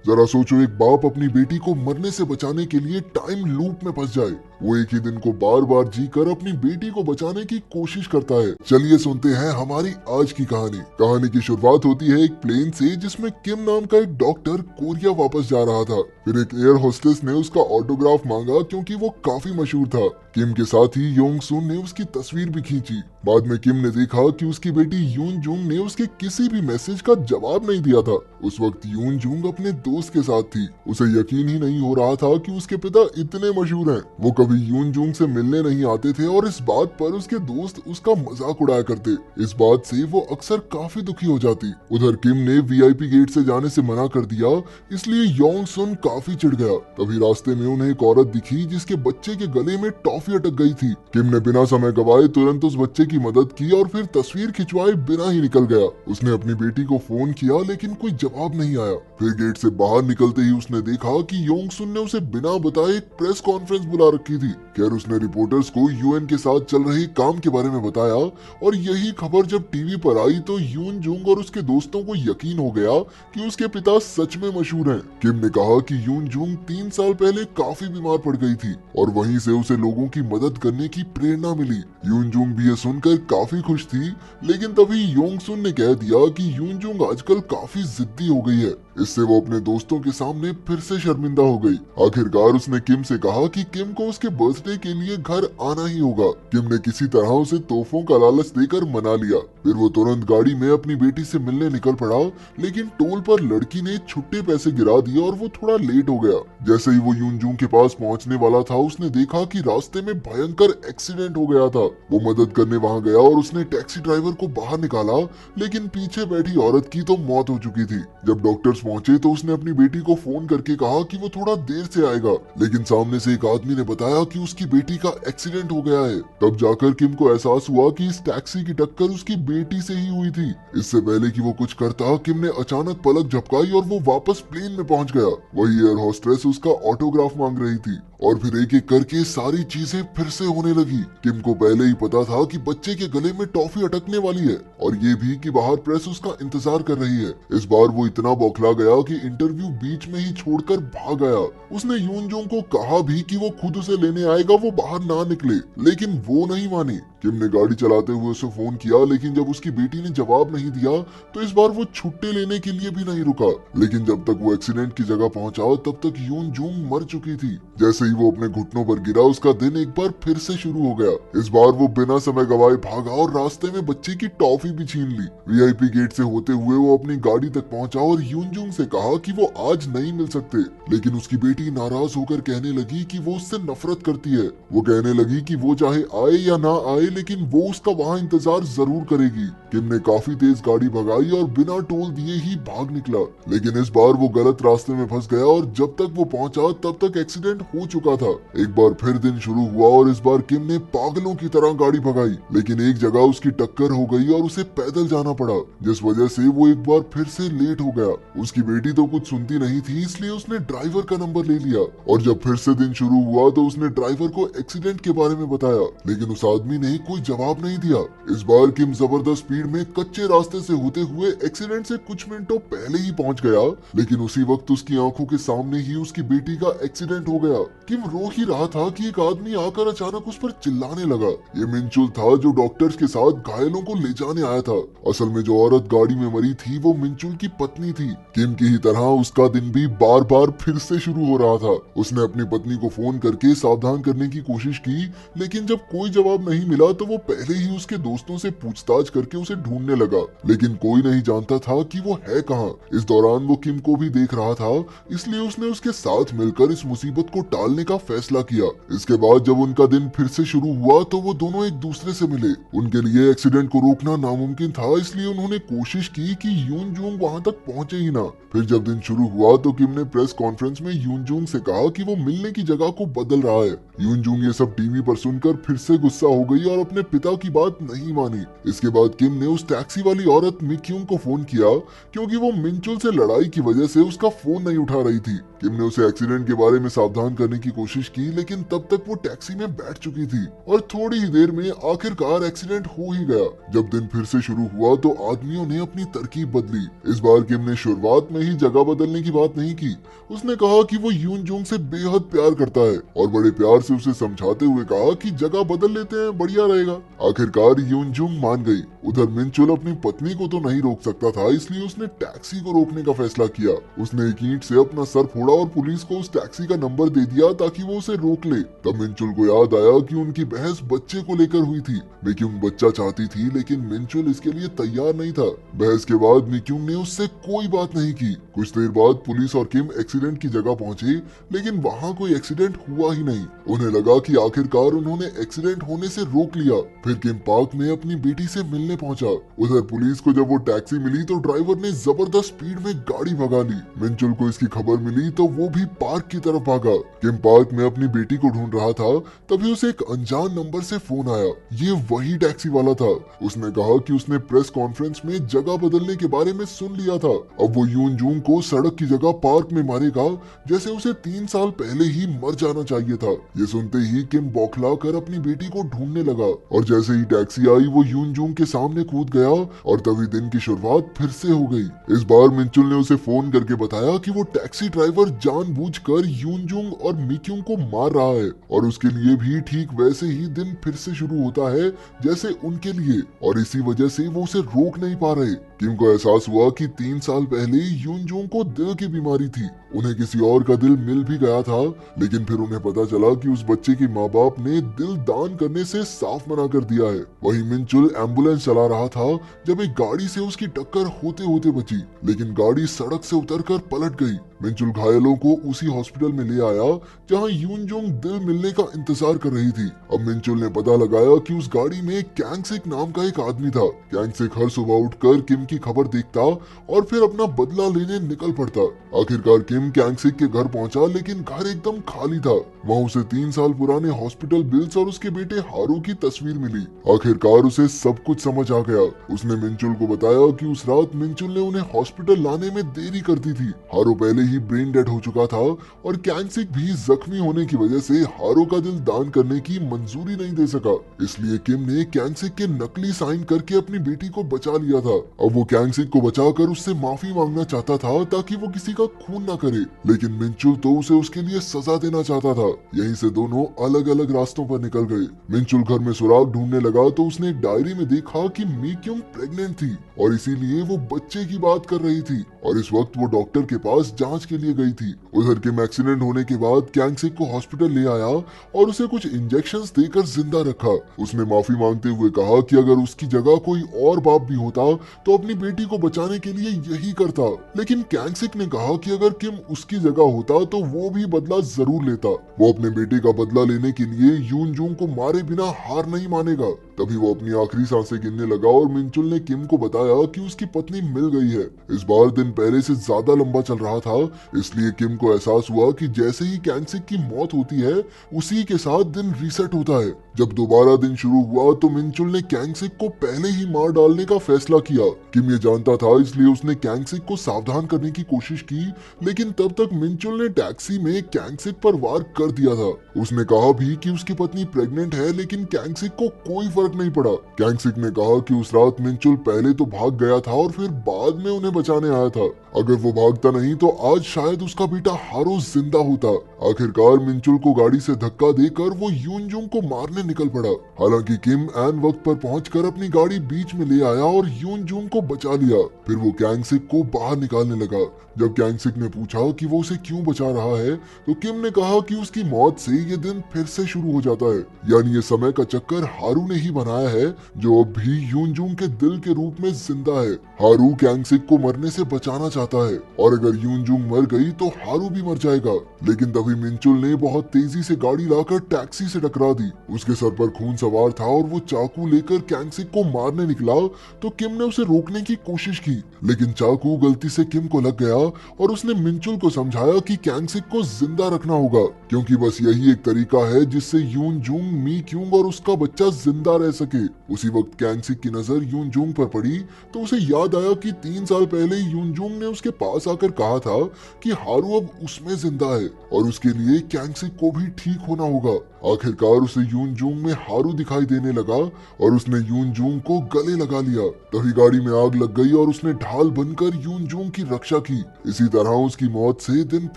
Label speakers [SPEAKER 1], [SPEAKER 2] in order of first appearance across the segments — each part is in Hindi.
[SPEAKER 1] जरा सोचो, एक बाप अपनी बेटी को मरने से बचाने के लिए टाइम लूप में फंस जाए। वो एक ही दिन को बार बार जीकर अपनी बेटी को बचाने की कोशिश करता है। चलिए सुनते हैं हमारी आज की कहानी। कहानी की शुरुआत होती है एक प्लेन से, जिसमें किम नाम का एक डॉक्टर कोरिया वापस जा रहा था। फिर एक एयर होस्टेस ने उसका ऑटोग्राफ मांगा क्योंकि वो काफी मशहूर था। किम के साथ ही योंग सुन ने उसकी तस्वीर भी खींची। बाद में किम ने देखा कि उसकी बेटी यून जुंग ने उसके किसी भी मैसेज का जवाब नहीं दिया था। उस वक्त यून जुंग अपने दोस्त के साथ थी। उसे यकीन ही नहीं हो रहा था कि उसके पिता इतने मशहूर हैं। वो कभी यून जुंग से मिलने नहीं आते थे और इस बात पर उसके दोस्त उसका मजाक उड़ाया करते। इस बात से वो अक्सर काफी दुखी हो जाती। उधर किम ने वीआईपी गेट से जाने से मना कर दिया, इसलिए योंग सुन काफी चिढ़ गया। तभी रास्ते में उन्हें एक औरत दिखी जिसके बच्चे के गले में टॉफी अटक गई थी। किम ने बिना समय गवाए तुरंत उस बच्चे की मदद की और फिर तस्वीर खिंचवाए बिना ही निकल गया। उसने अपनी बेटी को फोन किया लेकिन कोई जवाब नहीं आया। फिर गेट से बाहर निकलते ही उसने देखा कि योंग सुन ने उसे बिना बताए एक प्रेस कॉन्फ्रेंस बुला रखी थी। खैर, उसने रिपोर्टर्स को यूएन के साथ चल रहे काम के बारे में बताया और यही खबर जब टीवी पर आई तो यून जुंग और उसके दोस्तों को यकीन हो गया कि उसके पिता सच में मशहूर हैं। किम ने कहा कि यून जुंग 3 साल पहले काफी बीमार पड़ गई थी और वहीं से उसे लोगों की मदद करने की प्रेरणा मिली। यून जुंग भी ये सुनकर काफी खुश थी, लेकिन तभी योंग सुन ने कह दिया कि यून जुंग आजकल काफी जिद्दी हो गई है। इससे वो अपने दोस्तों के सामने फिर से शर्मिंदा हो गई। आखिरकार उसने किम से कहा कि किम को उसके बर्थडे के लिए घर आना ही होगा। किम ने किसी तरह उसे तोहफों का लालच देकर मना लिया। फिर वो तुरंत गाड़ी में अपनी बेटी से मिलने निकल पड़ा, लेकिन टोल पर लड़की ने छुट्टे पैसे गिरा दिए और वो थोड़ा लेट हो गया। जैसे ही वो यूनजूंग के पास पहुंचने वाला था, उसने देखा कि रास्ते में भयंकर एक्सीडेंट हो गया था। वो मदद करने वहां गया और उसने टैक्सी ड्राइवर को बाहर निकाला, लेकिन पीछे बैठी औरत की तो मौत हो चुकी थी। जब डॉक्टर्स पहुंचे तो उसने अपनी बेटी को फोन करके कहा कि वो थोड़ा देर से आएगा, लेकिन सामने से एक आदमी ने बताया कि उसकी बेटी का एक्सीडेंट हो गया है। तब जाकर किम को एहसास हुआ कि इस टैक्सी की टक्कर उसकी बेटी से ही हुई थी। इससे पहले कि वो कुछ करता, किम ने अचानक पलक झपकाई और वो वापस प्लेन में पहुंच गया। वही एयर होस्टेस उसका ऑटोग्राफ मांग रही थी और फिर एक एक करके सारी चीजें फिर से होने लगी। किम को पहले ही पता था कि बच्चे के गले में टॉफी अटकने वाली है और ये भी कि बाहर प्रेस उसका इंतजार कर रही है। इस बार वो इतना बौखला गया कि इंटरव्यू बीच में ही छोड़कर भाग गया। उसने यूनजोंग को कहा भी कि वो खुद उसे लेने आएगा, वो बाहर ना निकले, लेकिन वो नहीं मानी। किम ने गाड़ी चलाते हुए उसे फोन किया, लेकिन जब उसकी बेटी ने जवाब नहीं दिया तो इस बार वो छुट्टे लेने के लिए भी नहीं रुका। लेकिन जब तक वो एक्सीडेंट की जगह पहुंचा तब तक यूनजोंग मर चुकी थी। जैसे ही वो अपने घुटनों पर गिरा, उसका दिन एक बार फिर से शुरू हो गया। इस बार वो बिना समय गवाए भागा और रास्ते में बच्चे की टॉफी भी छीन ली। वीआईपी गेट से होते हुए वो अपनी गाड़ी तक पहुंचा और यूनजोंग से कहा कि वो आज नहीं मिल सकते, लेकिन उसकी बेटी नाराज होकर कहने लगी कि वो उससे नफरत करती है। वो कहने लगी कि वो चाहे आए या ना आए, लेकिन वो उसका वहाँ इंतजार जरूर करेगी। किम ने काफी तेज गाड़ी भगाई और बिना टोल दिए ही भाग निकला, लेकिन इस बार वो गलत रास्ते में फंस गया और जब तक वो पहुंचा तब तक एक्सीडेंट हो चुका था। एक बार फिर दिन शुरू हुआ और इस बार किम ने पागलों की तरह गाड़ी भगाई, लेकिन एक जगह उसकी टक्कर हो गई और उसे पैदल जाना पड़ा, जिस वजह से वो एक बार फिर से लेट हो गया। उसकी बेटी तो कुछ सुनती नहीं थी, इसलिए उसने ड्राइवर का नंबर ले लिया और जब फिर से दिन शुरू हुआ तो उसने ड्राइवर को एक्सीडेंट के बारे में बताया, लेकिन उस आदमी ने कोई जवाब नहीं दिया। इस बार किम जबरदस्त स्पीड में कच्चे रास्ते से होते हुए एक्सीडेंट से कुछ मिनटों पहले ही पहुंच गया, लेकिन उसी वक्त उसकी आंखों के सामने ही उसकी बेटी का एक्सीडेंट हो गया। किम रो ही रहा था कि एक आदमी आकर अचानक उस पर चिल्लाने लगा। ये मिनचुल था जो डॉक्टर्स के साथ घायलों को ले जाने आया था। असल में जो औरत गाड़ी में मरी थी वो मिनचुल की पत्नी थी। किम की ही तरह उसका दिन भी बार बार फिर से शुरू हो रहा था। उसने अपनी पत्नी को फोन करके सावधान करने की कोशिश की, लेकिन जब कोई जवाब नहीं मिला तो वो पहले ही उसके दोस्तों से पूछताछ करके उसे ढूंढने लगा, लेकिन कोई नहीं जानता था कि वो है कहाँ। इस दौरान वो किम को भी देख रहा था, इसलिए उसने उसके साथ मिलकर इस मुसीबत को टालने का फैसला किया। इसके बाद जब उनका दिन फिर से शुरू हुआ तो वो दोनों एक दूसरे से मिले। उनके लिए एक्सीडेंट को रोकना नामुमकिन था, इसलिए उन्होंने कोशिश की कि यूनजोंग वहां तक पहुंचे ही ना। फिर जब दिन शुरू हुआ तो किम ने प्रेस कॉन्फ्रेंस में यूनजोंग से कहा कि वो मिलने की जगह को बदल रहा है। यूनजोंग ये सब टीवी पर सुनकर फिर से गुस्सा हो गई और अपने पिता की बात नहीं मानी। इसके बाद किम ने उस टैक्सी वाली औरत मिक्यूंग को फोन किया क्योंकि वो मिंचुल से लड़ाई की वजह से उसका फोन नहीं उठा रही थी। किम ने उसे एक्सीडेंट के बारे में सावधान करने की कोशिश की, लेकिन तब तक वो टैक्सी में बैठ चुकी थी और थोड़ी ही देर में आखिरकार एक्सीडेंट हो ही गया। जब दिन फिर से शुरू हुआ तो आदमियों ने अपनी तरकीब बदली। इस बार किम ने शुरुआत में ही जगह बदलने की बात नहीं की। उसने कहा कि वो यून जोंग से बेहद प्यार करता है और बड़े प्यार से उसे समझाते हुए कहा कि जगह बदल लेते हैं, बढ़िया रहेगा। आखिरकार यून जोंग मान गई। उधर मिनचुल अपनी पत्नी को तो नहीं रोक सकता था, इसलिए उसने टैक्सी को रोकने का फैसला किया। उसने एक ईंट से अपना सर फोड़ा और पुलिस को उस टैक्सी का नंबर दे दिया ताकि वो उसे रोक ले। तब मिनचुल को याद आया कि उनकी बहस बच्चे को लेकर हुई थी। मिक्यूंग बच्चा चाहती थी, लेकिन मिनचुल इसके लिए तैयार नहीं था। बहस के बाद मिक्यूंग ने उससे कोई बात नहीं की। कुछ देर बाद पुलिस और किम एक्सीडेंट की जगह पहुंचे, लेकिन वहां कोई एक्सीडेंट हुआ ही नहीं। उन्हें लगा कि आखिरकार उन्होंने एक्सीडेंट होने से रोक लिया। फिर किम पार्क में अपनी बेटी से मिलने पहुंचा। उधर पुलिस को जब वो टैक्सी मिली तो ड्राइवर ने जबरदस्त स्पीड में गाड़ी भगा ली। मिनचुल को इसकी खबर मिली तो वो भी पार्क की तरफ भागा। किम पार्क में अपनी बेटी को ढूंढ रहा था, तभी उसे एक अनजान नंबर से फोन आया। ये वही टैक्सी वाला था। उसने कहा कि उसने प्रेस कॉन्फ्रेंस में जगह बदलने के बारे में सुन लिया था। अब वो यून जूंग को सड़क की जगह पार्क में मारेगा, जैसे उसे 3 साल पहले ही मर जाना चाहिए था। ये सुनते ही किम बौखला कर अपनी बेटी को ढूंढने लगा और जैसे ही टैक्सी आई वो यून जूंग के सामने कूद गया और तभी दिन की शुरुआत फिर से हो गई। इस बार मिनचुल ने उसे फोन करके बताया कि वो टैक्सी ड्राइवर जानबूझकर यून जूंग और मिक्यूंग को मार रहा है और उसके लिए भी ठीक वैसे ही दिन फिर से शुरू होता है जैसे उनके लिए, और इसी वजह से वो उसे रोक नहीं पा रहे। किम को एहसास हुआ कि 3 साल पहले यून जोंग को दिल की बीमारी थी। उन्हें किसी और का दिल मिल भी गया था, लेकिन फिर उन्हें पता चला कि उस बच्चे के माँ बाप ने दिल दान करने से साफ मना कर दिया है। वही मिनचुल एम्बुलेंस चला रहा था जब एक गाड़ी से उसकी टक्कर होते होते बची, लेकिन गाड़ी सड़क से उतरकर पलट गई। मिनचुल घायलों को उसी हॉस्पिटल में ले आया जहां यून जोंग दिल मिलने का इंतजार कर रही थी। अब मिनचुल ने पता लगाया कि उस गाड़ी में कैंगसिक नाम का एक आदमी था। कैंगसिक हर सुबह उठकर किम की खबर देखता और फिर अपना बदला लेने निकल पड़ता। आखिरकार किम कैंगसिक के घर पहुंचा, लेकिन घर एकदम खाली था। वहां उसे 3 साल पुराने हॉस्पिटल बिल्स और उसके बेटे हारू की तस्वीर मिली। आखिरकार उसे सब कुछ समझ आ गया। उसने मिनचुल को बताया कि उस रात मिनचुल ने उन्हें हॉस्पिटल लाने में देरी कर दी थी। हारू पहले ही ब्रेन डेड हो चुका था और कैंगसिक भी जख्मी होने की वजह से हारू का दिल दान करने की मंजूरी नहीं दे सका। इसलिए किम ने कैंगसिक के नकली साइन करके अपनी बेटी को बचा लिया था। अब वो कैंगसिक को बचाकर उससे माफी मांगना चाहता था ताकि वो किसी का खून ना करे, लेकिन मिनचुल तो उसे उसके लिए सजा देना चाहता था। यहीं से दोनों अलग अलग रास्तों पर निकल गए। मिनचुल घर में सुराग ढूंढने लगा तो उसने एक डायरी में देखा कि मिक्यूंग प्रेग्नेंट थी और इसीलिए वो बच्चे की बात कर रही थी और इस वक्त वो डॉक्टर के पास जांच के लिए गई थी। उधर किम एक्सीडेंट होने के बाद कैंगसिक को हॉस्पिटल ले आया और उसे कुछ इंजेक्शंस देकर जिंदा रखा। उसने माफी मांगते हुए कहा कि अगर उसकी जगह कोई और बाप भी होता तो अपनी बेटी को बचाने के लिए यही करता, लेकिन कैंगसिक ने कहा कि अगर किम उसकी जगह होता तो वो भी बदला जरूर लेता। वो अपने बेटे का बदला लेने के लिए यून जूंग को मारे बिना हार नहीं मानेगा। तभी वो अपनी आखिरी सांसें गिनने लगा और मिनचुल ने किम को बताया कि उसकी पत्नी मिल गई है। इस बार दिन पहले से ज्यादा लंबा चल रहा था, इसलिए किम को एहसास हुआ कि जैसे ही कैंगसिक की मौत होती है उसी के साथ दिन रीसेट होता है। जब दोबारा दिन शुरू हुआ तो मिनचुल ने कैंगसिक को पहले ही मार डालने का फैसला किया। किम ये जानता था, इसलिए उसने कैंगसिक को सावधान करने की कोशिश की, लेकिन तब तक मिनचुल ने टैक्सी में कैंगसिक पर वार कर दिया था। उसने कहा भी कि उसकी पत्नी प्रेग्नेंट है, लेकिन कैंगसिक को कोई फर्क नहीं पड़ा। कैंगसिक ने कहा कि उस रात मिनचुल पहले तो भाग गया था और फिर बाद में उन्हें बचाने आया था। अगर वो भागता नहीं तो आज शायद उसका बेटा हारू जिंदा होता। आखिरकार मिनचुल को गाड़ी से धक्का देकर वो यून जूंग को मारने निकल पड़ा। हालांकि किम ऐन वक्त पर पहुंचकर अपनी गाड़ी बीच में ले आया और यून जूंग को बचा लिया। फिर वो कैंगसिक को बाहर निकालने लगा। जब कैंगसिक ने पूछा कि वो उसे क्यों बचा रहा है तो किम ने कहा कि उसकी मौत से ये दिन फिर से शुरू हो जाता है, यानी ये समय का चक्कर हारू ने ही बनाया है जो अब भी यून जूंग के दिल के रूप में जिंदा है। हारू कैंगसिक को मरने से बचाना चाहता है और अगर यून जूंग मर गई तो हारू भी मर जाएगा। लेकिन तभी तभी मिंचुल ने बहुत तेजी से गाड़ी लाकर टैक्सी से टकरा दी। उसके सर पर खून सवार था और वो चाकू लेकर कैंगसिक को मारने निकला तो किम ने उसे रोकने की कोशिश की, लेकिन चाकू गलती से किम को लग गया और उसने मिंचुल को समझाया कि कैंगसिक को जिंदा रखना होगा, क्योंकि बस यही एक तरीका है जिससे यून जूंग, मी क्यूंग और उसका बच्चा जिंदा रह सके। उसी वक्त कैंगसिक की नजर यून जूंग पर पड़ी तो उसे याद आया कि 3 साल पहले यून जूंग ने उसके पास आकर कहा था कि हारू अब उसमें जिंदा है और उसके लिए कैंगसिक को भी ठीक होना होगा। आखिरकार उसे यून जूंग में हारू दिखाई देने लगा और उसने यून जूंग को गले लगा लिया। तभी गाड़ी में आग लग गई और उसने ढाल बनकर यून जूंग की रक्षा की। इसी तरह उसकी मौत से दिन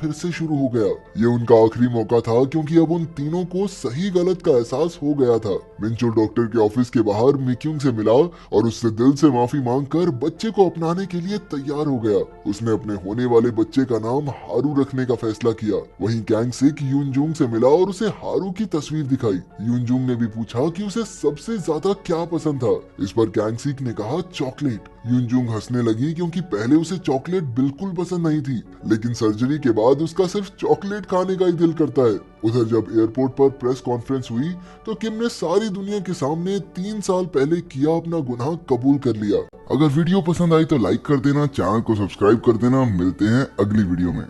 [SPEAKER 1] फिर से शुरू हो गया। ये उनका आखिरी मौका था, क्योंकि अब उन तीनों को सही गलत का एहसास हो गया था। मिंचुल डॉक्टर के ऑफिस के बाहर मिक्यूंग से मिला और उससे दिल से माफी मांगकर बच्चे को अपनाने के लिए तैयार हो गया। उसने अपने होने वाले बच्चे का नाम हारू रखने का फैसला किया। वहीं कैंगसिक यून जूंग से मिला और उसे हारू की तस्वीर दिखाई। यून जूंग ने भी पूछा कि उसे सबसे ज्यादा क्या पसंद था। इस पर कैंगसिक ने कहा चॉकलेट। यून जूंग हंसने लगी, क्योंकि पहले उसे चॉकलेट बिल्कुल पसंद नहीं थी, लेकिन सर्जरी के बाद उसका सिर्फ चॉकलेट खाने का ही दिल करता है। उधर जब एयरपोर्ट पर प्रेस कॉन्फ्रेंस हुई तो किम ने सारी दुनिया के सामने 3 साल पहले किया अपना गुनाह कबूल कर लिया। अगर वीडियो पसंद आई तो लाइक कर देना, चैनल को सब्सक्राइब कर देना। मिलते हैं अगली वीडियो में।